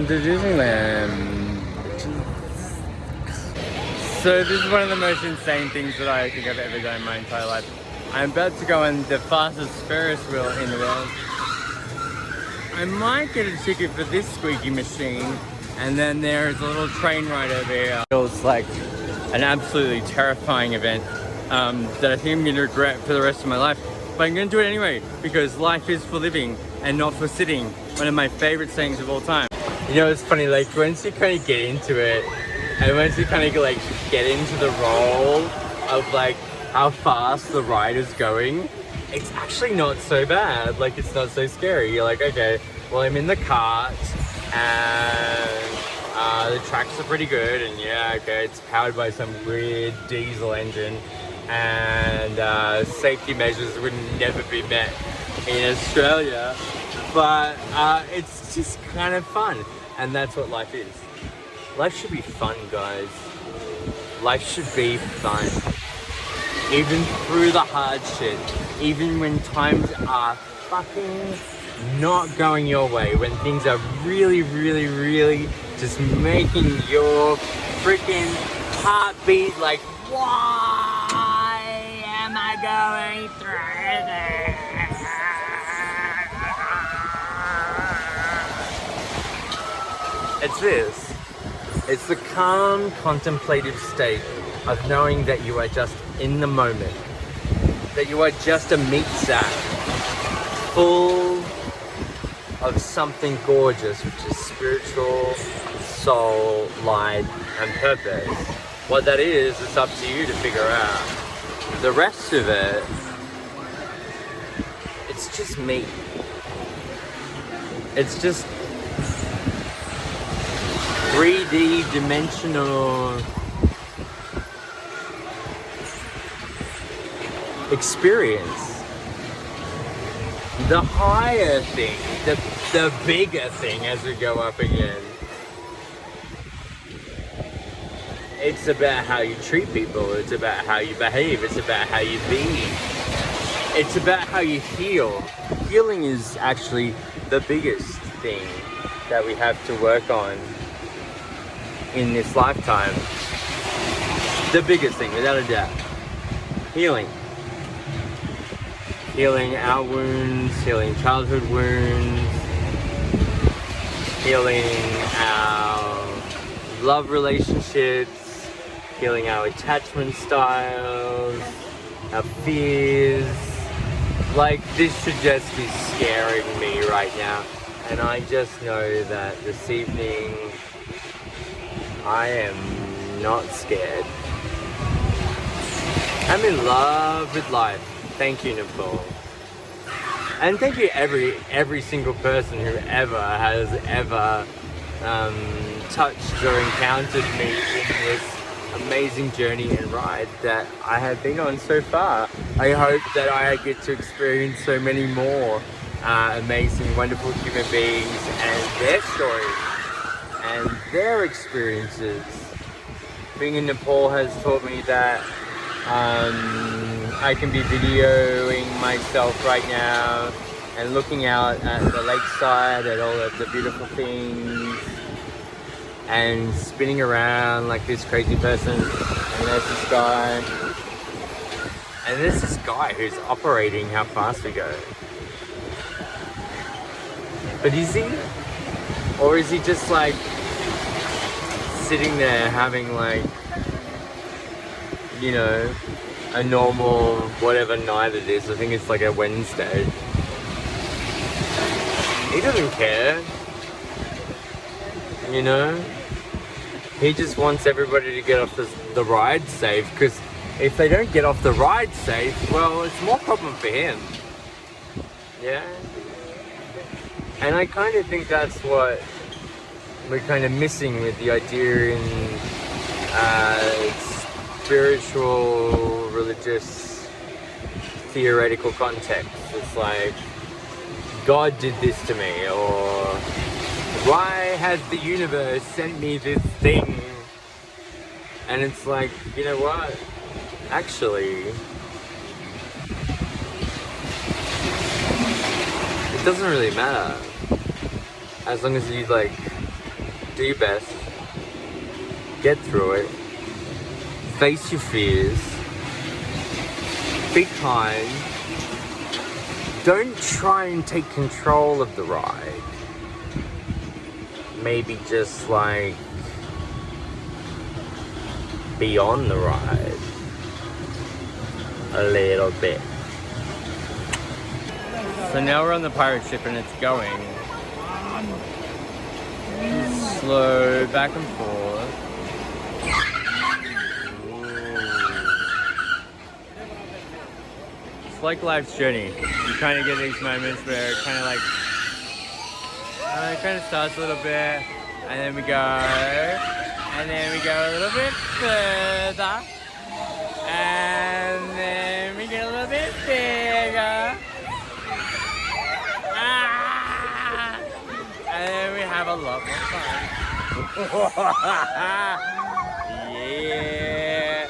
Welcome to Disneyland. So this is one of the most insane things that I think I've ever done in my entire life. I'm about to go on the fastest Ferris wheel in the world. I might get a ticket for this squeaky machine, and then there's a little train ride over here. It feels like an absolutely terrifying event that I think I'm going to regret for the rest of my life. But I'm going to do it anyway, because life is for living and not for sitting. One of my favorite sayings of all time. You know, it's funny, like once you kind of get into it, and once you kind of like get into the role of like how fast the ride is going, it's actually not so bad. Like, it's not so scary. You're like, okay, well, I'm in the cart and the tracks are pretty good, and yeah, okay, it's powered by some weird diesel engine, and safety measures would never be met in Australia, but it's just kind of fun, and that's what life is. Life should be fun, guys. Life should be fun. Even through the hard shit, even when times are fucking not going your way, when things are really, really, really just making your freaking heartbeat like, why am I going through this? It's this. It's the calm, contemplative state of knowing that you are just in the moment, that you are just a meat sack full of something gorgeous, which is spiritual, soul, light, and purpose. What that is, it's up to you to figure out. The rest of it, it's just me. It's just 3D dimensional experience. The higher thing, the bigger thing as we go up again. It's about how you treat people, it's about how you behave, it's about how you be. It's about how you heal. Healing is actually the biggest thing that we have to work on in this lifetime. The biggest thing, without a doubt. Healing. Healing our wounds, healing childhood wounds, healing our love relationships, healing our attachment styles, our fears. Like, this should just be scaring me right now. And I just know that this evening I am not scared. I'm in love with life. Thank you, Nicole. And thank you every single person who has ever touched or encountered me in this amazing journey and ride that I have been on so far. I hope that I get to experience so many more amazing, wonderful human beings and their stories and their experiences. Being in Nepal has taught me that I can be videoing myself right now and looking out at the lakeside, at all of the beautiful things, and spinning around like this crazy person. And there's this guy. And there's this guy who's operating how fast we go. But is he? Or is he just like sitting there having like, you know, a normal whatever night it is? I think it's like a Wednesday. He doesn't care, you know? He just wants everybody to get off the ride safe, because if they don't get off the ride safe, well, it's more problem for him. Yeah? And I kind of think that's what we're kind of missing with the idea in spiritual, religious, theoretical context. It's like, God did this to me, or why has the universe sent me this thing? And it's like, you know what? Actually, it doesn't really matter. As long as you like Do your best. Get through it. Face your fears. Be kind. Don't try and take control of the ride. Maybe just like be on the ride a little bit. So now we're on the pirate ship and it's going slow back and forth. It's like life's journey. You kind of get these moments where it kind of like, it kind of starts a little bit, and then we go a little bit further, and then we get a little bit bigger, and then we have a lot more fun. Yeah.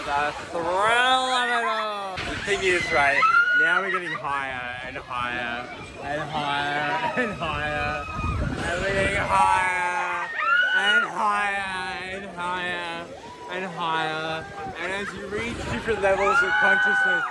The thrill of it all. The thing is, right, now we're getting higher and higher and higher and higher, and we're getting higher and higher and higher and higher, and as you reach different levels of consciousness,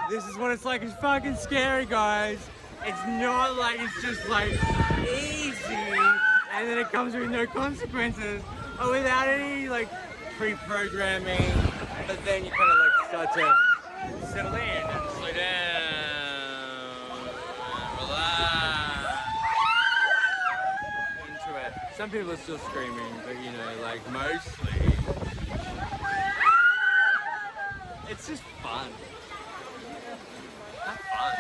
this is what it's like. It's fucking scary, guys. It's not like it's just like easy and then it comes with no consequences or without any like pre-programming, but then you kind of like start to settle in and slow down, relax into it. Some people are still screaming, but you know, like mostly it's just fun. Have fun.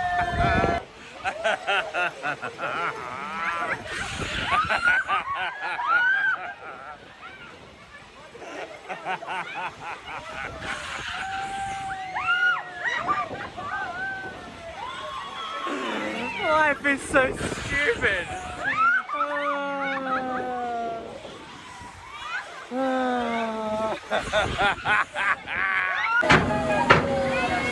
Life is so stupid.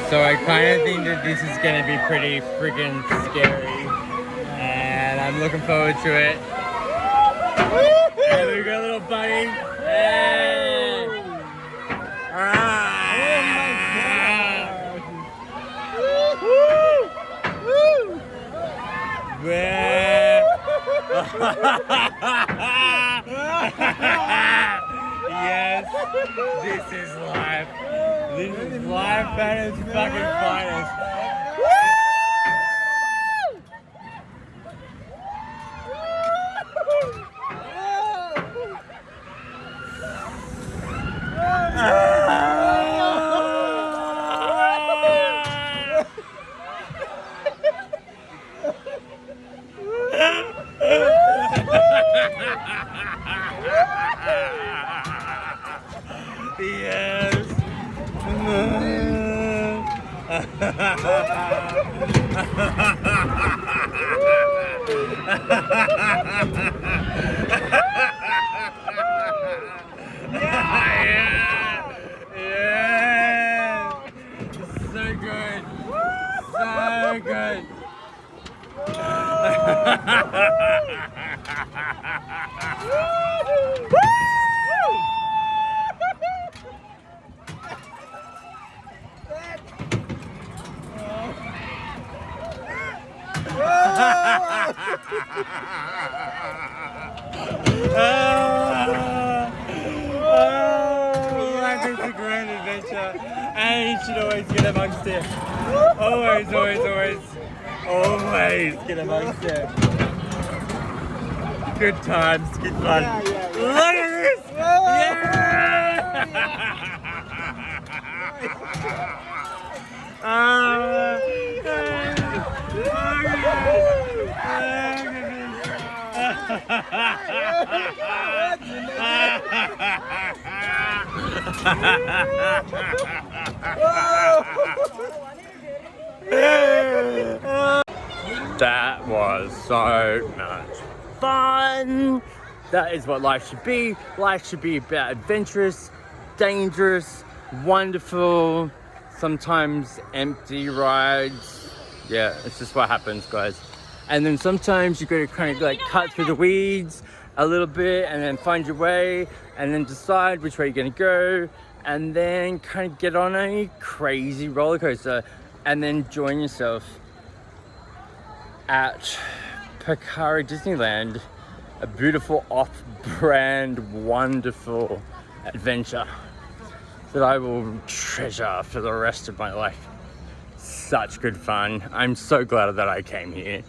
So I kind of think that this is going to be pretty freaking scary, and I'm looking forward to it. And we got a little buddy. Hey. Oh my God. Yes, this is life. This is life at its fucking finest. Yes. Yeah. So good. So good. Life is a grand adventure, and you should always get amongst it. Always, always, always, always get amongst it. Good times, good fun. Yeah, yeah, yeah. Look at this! That was so much fun. That is what life should be. Life should be about adventurous, dangerous, wonderful, sometimes empty rides. Yeah, it's just what happens, guys. And then sometimes you gotta kind of like cut through the weeds a little bit and then find your way and then decide which way you're gonna go and then kind of get on a crazy roller coaster and then join yourself at Pokhara Disneyland, a beautiful off-brand, wonderful adventure that I will treasure for the rest of my life. Such good fun. I'm so glad that I came here.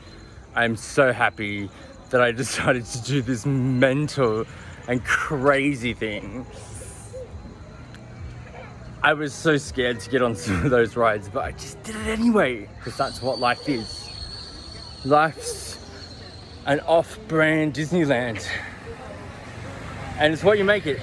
I'm so happy that I decided to do this mental and crazy thing. I was so scared to get on some of those rides, but I just did it anyway, because that's what life is. Life's an off-brand Disneyland, and it's what you make it.